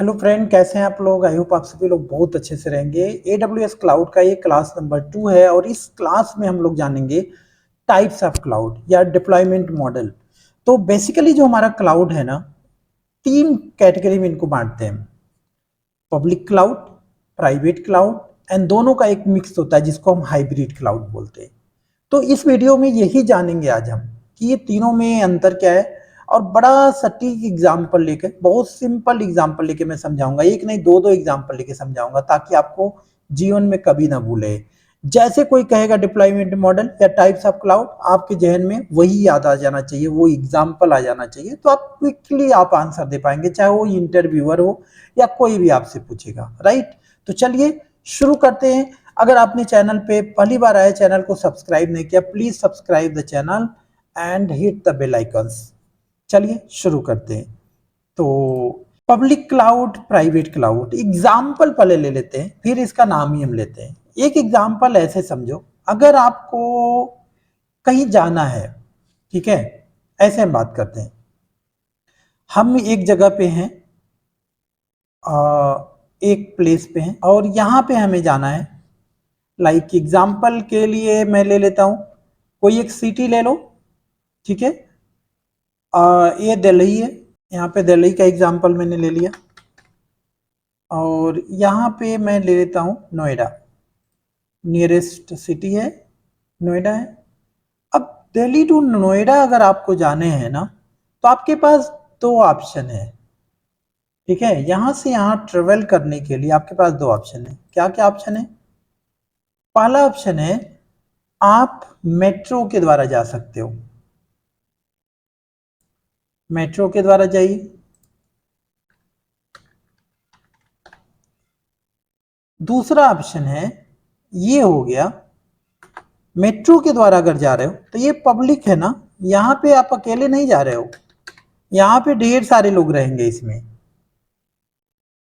Hello friend, कैसे हैं आप लोग। आई होप आप सभी लोग बहुत अच्छे से रहेंगे। AWS क्लाउड का ये क्लास नंबर 2 है और इस क्लास में हम लोग जानेंगे टाइप्स ऑफ क्लाउड या डिप्लॉयमेंट मॉडल। तो बेसिकली जो हमारा क्लाउड है ना, 3 कैटेगरी में इनको बांटते हैं। Public cloud, private cloud and दोनों का एक मिक्स होता है जिसको हम हाइब्रिड क्लाउड बोलते हैं। तो इस वीडियो में यही जानेंगे आज हम कि ये तीनों में अंतर क्या है, और बड़ा सटीक एग्जाम्पल लेके, बहुत सिंपल एग्जाम्पल लेके मैं समझाऊंगा। एक नहीं, दो दो एग्जाम्पल लेके समझाऊंगा ताकि आपको जीवन में कभी ना भूले। जैसे कोई कहेगा डिप्लॉयमेंट मॉडल या टाइप्स ऑफ क्लाउड, आपके जहन में वही याद आ जाना चाहिए, वो एग्जाम्पल आ जाना चाहिए, तो आप क्विकली आप आंसर दे पाएंगे, चाहे वो इंटरव्यूअर हो या कोई भी आपसे पूछेगा। राइट, तो चलिए शुरू करते हैं। अगर आपने चैनल पे पहली बार आए, चैनल को सब्सक्राइब नहीं किया, please subscribe the channel and hit the bell icons. चलिए शुरू करते हैं। तो public cloud, private cloud, example पहले ले लेते हैं, फिर इसका नाम ही हम लेते हैं। एक एग्जाम्पल ऐसे समझो, अगर आपको कहीं जाना है, ठीक है, ऐसे हम बात करते हैं। हम एक जगह पे हैं, एक प्लेस पे हैं और यहाँ पे हमें जाना है। लाइक एग्जाम्पल के लिए मैं ले लेता हूँ, कोई एक सिटी ले लो, ठीक है। ये दिल्ली है, यहाँ पे दिल्ली का एग्जाम्पल मैंने ले लिया। और यहाँ पे मैं ले लेता हूँ नोएडा, नियरेस्ट सिटी है नोएडा है। अब दिल्ली टू नोएडा अगर आपको जाने हैं ना, तो आपके पास दो ऑप्शन है, ठीक है। यहाँ से यहाँ ट्रेवल करने के लिए आपके पास दो ऑप्शन है। क्या क्या ऑप्शन है? पहला ऑप्शन है, आप मेट्रो के द्वारा जा सकते हो, मेट्रो के द्वारा जाइए। दूसरा ऑप्शन है, ये हो गया मेट्रो के द्वारा अगर जा रहे हो तो ये पब्लिक है ना, यहाँ पे आप अकेले नहीं जा रहे हो, यहाँ पे ढेर सारे लोग रहेंगे। इसमें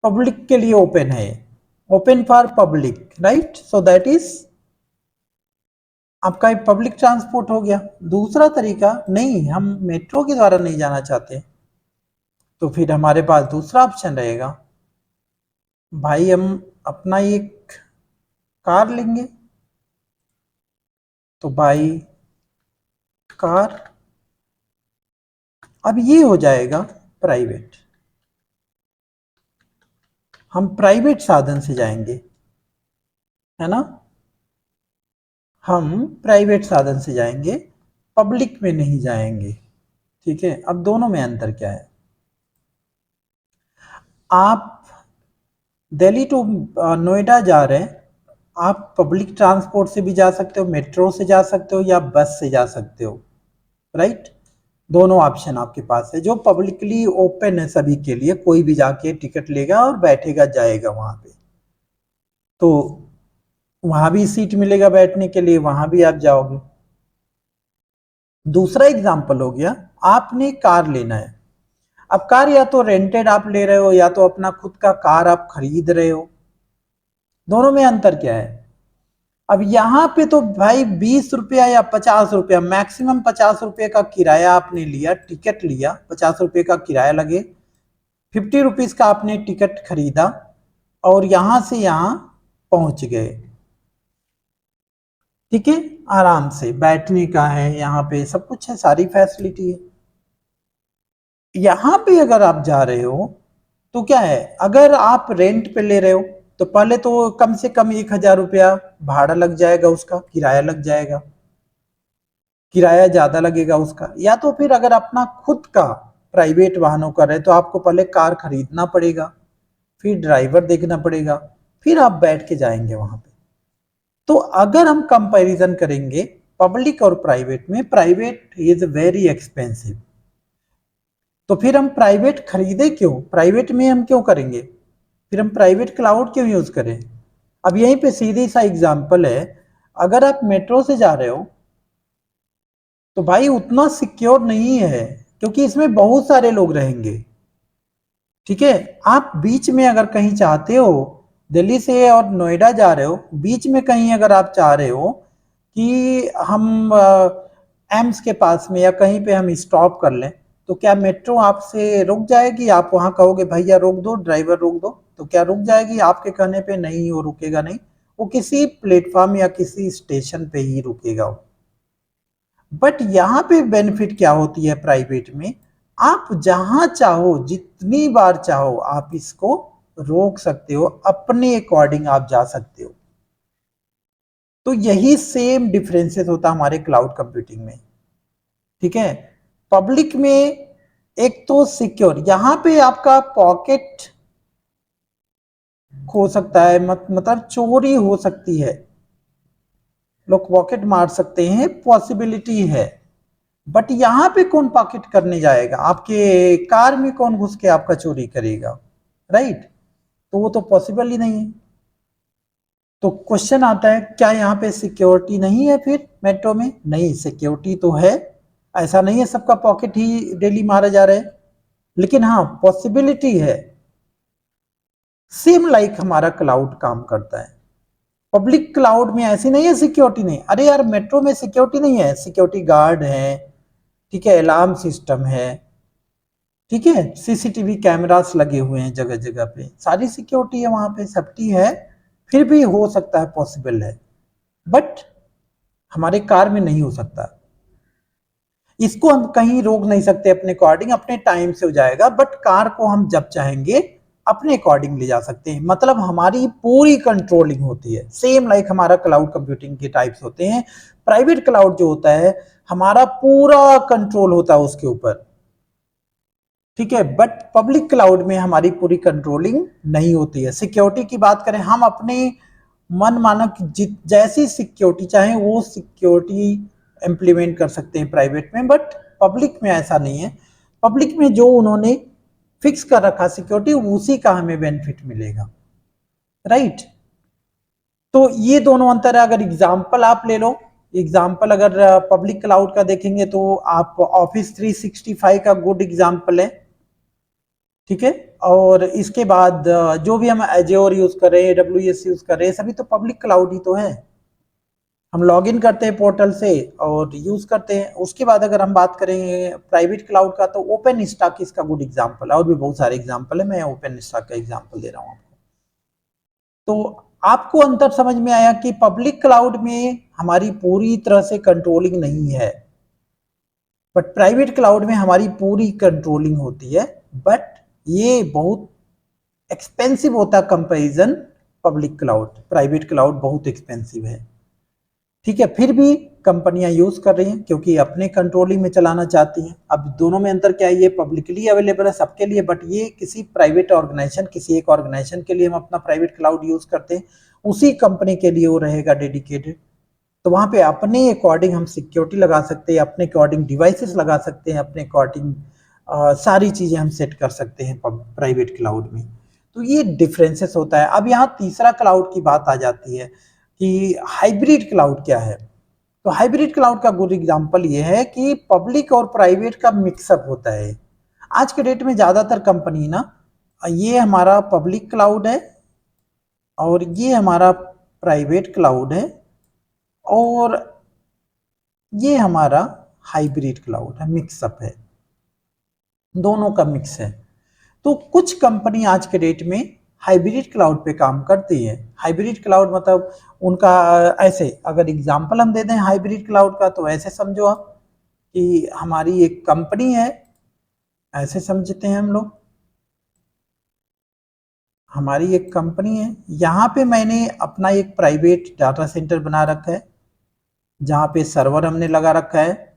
पब्लिक के लिए ओपन है, open for public, right. So that is आपका एक पब्लिक ट्रांसपोर्ट हो गया। दूसरा तरीका, नहीं हम मेट्रो के द्वारा नहीं जाना चाहते, तो फिर हमारे पास दूसरा ऑप्शन रहेगा, भाई हम अपना एक कार लेंगे। तो भाई कार, अब ये हो जाएगा प्राइवेट, हम प्राइवेट साधन से जाएंगे, है ना। हम प्राइवेट साधन से जाएंगे, पब्लिक में नहीं जाएंगे, ठीक है। अब दोनों में अंतर क्या है? आप दिल्ली टू नोएडा जा रहे हैं, आप पब्लिक ट्रांसपोर्ट से भी जा सकते हो, मेट्रो से जा सकते हो या बस से जा सकते हो, राइट। दोनों ऑप्शन आपके पास है जो पब्लिकली ओपन है सभी के लिए, कोई भी जाके टिकट लेगा और बैठेगा, जाएगा वहां पे। तो वहां भी सीट मिलेगा बैठने के लिए, वहां भी आप जाओगे। दूसरा एग्जाम्पल हो गया, आपने कार लेना है। अब कार या तो रेंटेड आप ले रहे हो या तो अपना खुद का कार आप खरीद रहे हो। दोनों में अंतर क्या है? अब यहाँ पे तो भाई 20 रुपया या 50 रुपया, मैक्सिमम 50 रुपये का किराया आपने लिया, टिकट लिया, 50 रुपये का किराया लगे, 50 रुपीज का आपने टिकट खरीदा और यहां से यहां पहुंच गए, ठीक है। आराम से बैठने का है, यहाँ पे सब कुछ है, सारी फैसिलिटी है। यहाँ पे अगर आप जा रहे हो तो क्या है, अगर आप रेंट पे ले रहे हो तो पहले तो कम से कम 1,000 रुपया भाड़ा लग जाएगा, उसका किराया लग जाएगा, किराया ज्यादा लगेगा उसका। या तो फिर अगर अपना खुद का प्राइवेट वाहनों का रहे तो आपको पहले कार खरीदना पड़ेगा, फिर ड्राइवर देखना पड़ेगा, फिर आप बैठ के जाएंगे वहां पे। तो अगर हम कंपैरिजन करेंगे पब्लिक और प्राइवेट में, प्राइवेट इज वेरी एक्सपेंसिव। तो फिर हम प्राइवेट खरीदे क्यों, प्राइवेट में हम क्यों करेंगे, फिर हम प्राइवेट क्लाउड क्यों यूज करें? अब यहीं पे सीधी सा एग्जांपल है, अगर आप मेट्रो से जा रहे हो तो भाई उतना सिक्योर नहीं है, क्योंकि इसमें बहुत सारे लोग रहेंगे, ठीक है। आप बीच में अगर कहीं चाहते हो, दिल्ली से और नोएडा जा रहे हो, बीच में कहीं अगर आप चाह रहे हो कि हम एम्स के पास में या कहीं पे हम स्टॉप कर लें, तो क्या मेट्रो आपसे रुक जाएगी? आप वहां कहोगे भैया रोक दो, ड्राइवर रोक दो, तो क्या रुक जाएगी आपके कहने पे? नहीं, वो रुकेगा नहीं। वो किसी प्लेटफॉर्म या किसी स्टेशन पे ही रुकेगा। बट यहाँ पे बेनिफिट क्या होती है प्राइवेट में, आप जहां चाहो जितनी बार चाहो आप इसको रोक सकते हो, अपने अकॉर्डिंग आप जा सकते हो। तो यही सेम डिफरेंसेस होता है हमारे क्लाउड कंप्यूटिंग में। ठीक है, पब्लिक में एक तो सिक्योर, यहां पे आपका पॉकेट खो सकता है, मतलब चोरी हो सकती है, लोग पॉकेट मार सकते हैं, पॉसिबिलिटी है। बट यहां पे कौन पॉकेट करने जाएगा? आपके कार में कौन घुस के आपका चोरी करेगा? राइट, तो वो तो पॉसिबल ही नहीं है। तो क्वेश्चन आता है क्या यहाँ पे सिक्योरिटी नहीं है? फिर मेट्रो में नहीं, सिक्योरिटी तो है, ऐसा नहीं है सबका पॉकेट ही डेली मारा जा रहा है, लेकिन हाँ पॉसिबिलिटी है। सेम लाइक हमारा क्लाउड काम करता है। पब्लिक क्लाउड में ऐसी नहीं है सिक्योरिटी नहीं, अरे यार मेट्रो में सिक्योरिटी नहीं है, सिक्योरिटी गार्ड है, ठीक है, अलार्म सिस्टम है, ठीक है, सीसीटीवी कैमरास लगे हुए हैं जगह जगह पे, सारी सिक्योरिटी है वहां पे, सेफ्टी है। फिर भी हो सकता है, पॉसिबल है, बट हमारे कार में नहीं हो सकता। इसको हम कहीं रोक नहीं सकते, अपने अकॉर्डिंग अपने टाइम से हो जाएगा, बट कार को हम जब चाहेंगे अपने अकॉर्डिंग ले जा सकते हैं, मतलब हमारी पूरी कंट्रोलिंग होती है। सेम लाइक हमारा क्लाउड कंप्यूटिंग के टाइप्स होते हैं। प्राइवेट क्लाउड जो होता है हमारा पूरा कंट्रोल होता है उसके ऊपर, ठीक है, बट पब्लिक क्लाउड में हमारी पूरी कंट्रोलिंग नहीं होती है। सिक्योरिटी की बात करें, हम अपने मन मानक जैसी सिक्योरिटी चाहे वो सिक्योरिटी इंप्लीमेंट कर सकते हैं प्राइवेट में, बट पब्लिक में ऐसा नहीं है। पब्लिक में जो उन्होंने फिक्स कर रखा सिक्योरिटी, उसी का हमें बेनिफिट मिलेगा। राइट, तो ये दोनों अंतर है। अगर एग्जाम्पल आप ले लो, एग्जाम्पल अगर पब्लिक क्लाउड का देखेंगे तो आप ऑफिस 365 का गुड एग्जाम्पल है, ठीक है। और इसके बाद जो भी हम एज्योर यूज कर रहे हैं, AWS यूज कर रहे हैं, सभी तो पब्लिक क्लाउड ही तो है। हम लॉग इन करते हैं पोर्टल से और यूज करते हैं। उसके बाद अगर हम बात करें प्राइवेट क्लाउड का, तो ओपन स्टैक इसका गुड एग्जाम्पल है, और भी बहुत सारे एग्जाम्पल है, मैं ओपन स्टैक का एग्जाम्पल दे रहा हूँ आपको। तो आपको अंतर समझ में आया कि पब्लिक क्लाउड में हमारी पूरी तरह से कंट्रोलिंग नहीं है, बट प्राइवेट क्लाउड में हमारी पूरी कंट्रोलिंग होती है। बट ये बहुत एक्सपेंसिव होता है comparison public cloud, private cloud बहुत एक्सपेंसिव है, ठीक है। फिर भी कंपनियां यूज कर रही हैं क्योंकि अपने कंट्रोलिंग में चलाना चाहती हैं। अब दोनों में अंतर क्या है, ये पब्लिकली अवेलेबल है सबके लिए, बट ये किसी प्राइवेट ऑर्गेनाइजेशन, किसी एक ऑर्गेनाइजेशन के लिए हम अपना प्राइवेट क्लाउड यूज करते हैं, उसी कंपनी के लिए वो रहेगा डेडिकेटेड। तो वहां पे अपने अकॉर्डिंग हम सिक्योरिटी लगा सकते हैं, अपने अकॉर्डिंग डिवाइसेस लगा सकते हैं, अपने अकॉर्डिंग सारी चीजें हम सेट कर सकते हैं प्राइवेट क्लाउड में। तो ये डिफरेंसेस होता है। अब यहाँ तीसरा क्लाउड की बात आ जाती है कि हाइब्रिड क्लाउड क्या है। तो हाइब्रिड क्लाउड का गुड एग्जांपल ये है कि पब्लिक और प्राइवेट का मिक्सअप होता है। आज के डेट में ज्यादातर कंपनी ना, ये हमारा पब्लिक क्लाउड है और ये हमारा प्राइवेट क्लाउड है और ये हमारा हाइब्रिड क्लाउड है, मिक्सअप है, दोनों का मिक्स है। तो कुछ कंपनी आज के डेट में हाइब्रिड क्लाउड पे काम करती है। हाइब्रिड क्लाउड मतलब उनका ऐसे, अगर एग्जांपल हम दे दें हाइब्रिड क्लाउड का, तो ऐसे समझो आप कि हमारी एक कंपनी है, ऐसे समझते हैं हम लोग, हमारी एक कंपनी है, यहाँ पे मैंने अपना एक प्राइवेट डाटा सेंटर बना रखा है, जहाँ पे सर्वर हमने लगा रखा है,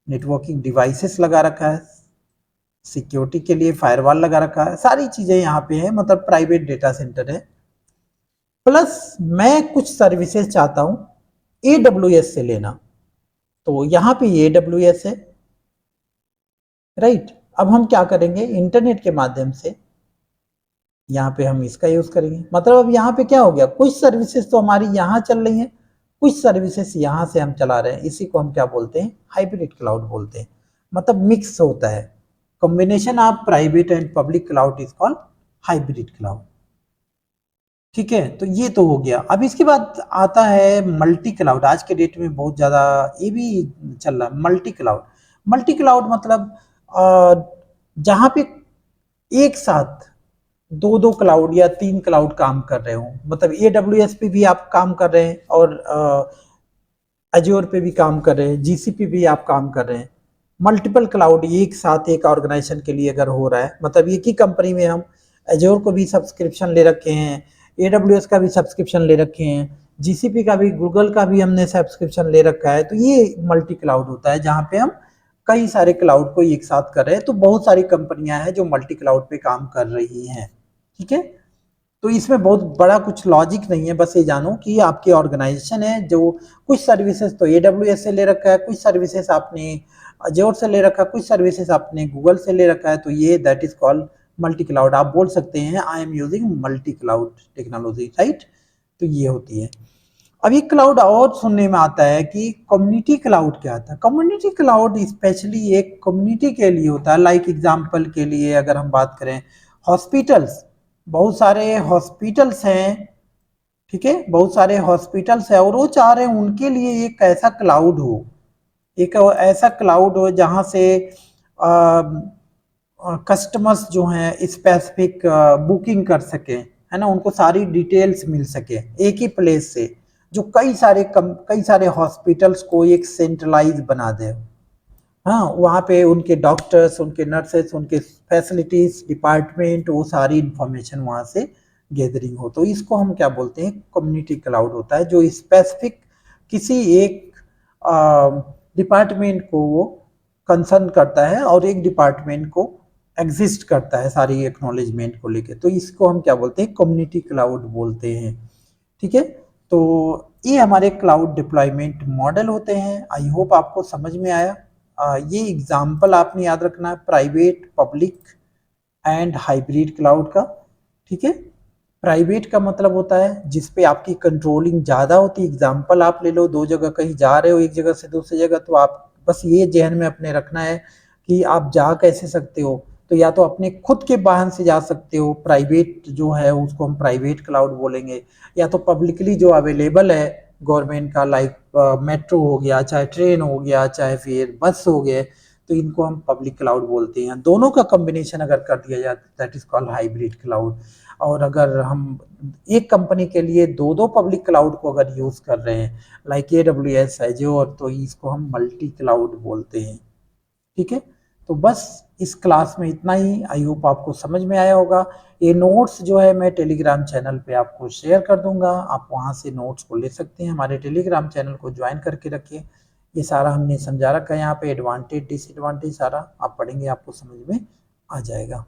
नेटवर्किंग डिवाइसेस लगा रखा है, सिक्योरिटी के लिए फायरवॉल लगा रखा है, सारी चीजें यहाँ पे है, मतलब प्राइवेट डेटा सेंटर है। प्लस मैं कुछ सर्विसेज चाहता हूँ AWS से लेना, तो यहाँ पे AWS है। राइट, अब हम क्या करेंगे, इंटरनेट के माध्यम से यहाँ पे हम इसका यूज करेंगे। मतलब अब यहाँ पे क्या हो गया, कुछ सर्विसेज तो हमारी यहाँ चल रही हैं, कुछ सर्विसेज यहाँ से हम चला रहे हैं। इसी को हम क्या बोलते हैं, हाइब्रिड क्लाउड बोलते हैं। मतलब मिक्स होता है, combination of private and public cloud is called hybrid cloud, ठीक है। तो ये तो हो गया। अब इसके बाद आता है मल्टी क्लाउड। आज के डेट में बहुत ज्यादा ये भी चल रहा है, मल्टी क्लाउड। मल्टी क्लाउड मतलब जहाँ पे एक साथ दो दो क्लाउड या तीन क्लाउड काम कर रहे हो, मतलब AWS पे भी आप काम कर रहे हैं और अज्योर पे भी काम कर रहे हैं, GCP भी आप काम कर रहे हैं। मल्टीपल क्लाउड एक साथ एक ऑर्गेनाइजेशन के लिए अगर हो रहा है, मतलब एक ही कंपनी में हम अज्योर को भी सब्सक्रिप्शन ले रखे हैं, AWS का भी सब्सक्रिप्शन ले रखे हैं, GCP का भी, गूगल का भी हमने सब्सक्रिप्शन ले रखा है, तो ये मल्टी क्लाउड होता है जहाँ पे हम कई सारे क्लाउड को एक साथ कर रहे हैं। तो बहुत सारी कंपनियां हैं जो मल्टी क्लाउड पे काम कर रही हैं। ठीक है, तो इसमें बहुत बड़ा कुछ लॉजिक नहीं है, बस ये जानो कि आपकी ऑर्गेनाइजेशन है जो कुछ सर्विसेज तो AWS से ले रखा है, कुछ सर्विसेज आपने अज्योर से ले रखा है, कुछ सर्विसेज आपने गूगल से ले रखा है, तो ये that is called multi cloud. आप बोल सकते हैं I am using multi cloud technology, right. तो ये होती है। अब एक क्लाउड और सुनने में आता है कि कम्युनिटी क्लाउड क्या था। कम्युनिटी क्लाउड स्पेशली एक कम्युनिटी के लिए होता है। लाइक एग्जांपल के लिए अगर हम बात करें, हॉस्पिटल्स, बहुत सारे हॉस्पिटल्स हैं, ठीक है, बहुत सारे हॉस्पिटल्स हैं और वो चाह रहे हैं उनके लिए एक ऐसा क्लाउड हो, एक ऐसा क्लाउड हो जहां से कस्टमर्स जो हैं स्पेसिफिक बुकिंग कर सके, है ना, उनको सारी डिटेल्स मिल सके एक ही प्लेस से, जो कई सारे हॉस्पिटल्स को एक सेंट्रलाइज बना दे। हाँ, वहाँ पे उनके डॉक्टर्स, उनके नर्सेस, उनके फैसिलिटीज डिपार्टमेंट, वो सारी इंफॉर्मेशन वहाँ से गैदरिंग हो, तो इसको हम क्या बोलते हैं, कम्युनिटी क्लाउड होता है, जो स्पेसिफिक किसी एक डिपार्टमेंट को वो कंसर्न करता है और एक डिपार्टमेंट को एग्जिस्ट करता है सारी एक्नॉलेजमेंट को लेके, तो इसको हम क्या बोलते हैं, कम्युनिटी क्लाउड बोलते हैं। ठीक है, तो ये हमारे क्लाउड डिप्लॉयमेंट मॉडल होते हैं। आई होप आपको समझ में आया। ये एग्जाम्पल आपने याद रखना है, private, public and hybrid cloud का। ठीक है, प्राइवेट का मतलब होता है जिस पे आपकी कंट्रोलिंग ज़्यादा होती है। एग्जाम्पल आप ले लो, दो जगह कहीं जा रहे हो, एक जगह से दूसरी जगह, तो आप बस ये जहन में अपने रखना है कि आप जा कैसे सकते हो। तो या तो अपने खुद के वाहन से जा सकते हो, प्राइवेट जो है उसको हम प्राइवेट क्लाउड बोलेंगे, या तो पब्लिकली जो अवेलेबल है गवर्नमेंट का, लाइक मेट्रो हो गया, चाहे ट्रेन हो गया, चाहे फिर बस हो गए, तो इनको हम पब्लिक क्लाउड बोलते हैं। दोनों का कॉम्बिनेशन अगर कर दिया जाए that is called hybrid cloud. और अगर हम एक कंपनी के लिए दो दो पब्लिक क्लाउड को अगर यूज कर रहे हैं, लाइक AWS एज़्योर, तो इसको हम मल्टी क्लाउड बोलते हैं। ठीक है, तो बस इस क्लास में इतना ही। आई होप आपको समझ में आया होगा। ये नोट्स जो है मैं टेलीग्राम चैनल पे आपको शेयर कर दूंगा, आप वहां से नोट्स को ले सकते हैं। हमारे टेलीग्राम चैनल को ज्वाइन करके रखिए। ये सारा हमने समझा रखा है यहाँ पे, एडवांटेज डिसएडवांटेज सारा आप पढ़ेंगे, आपको समझ में आ जाएगा।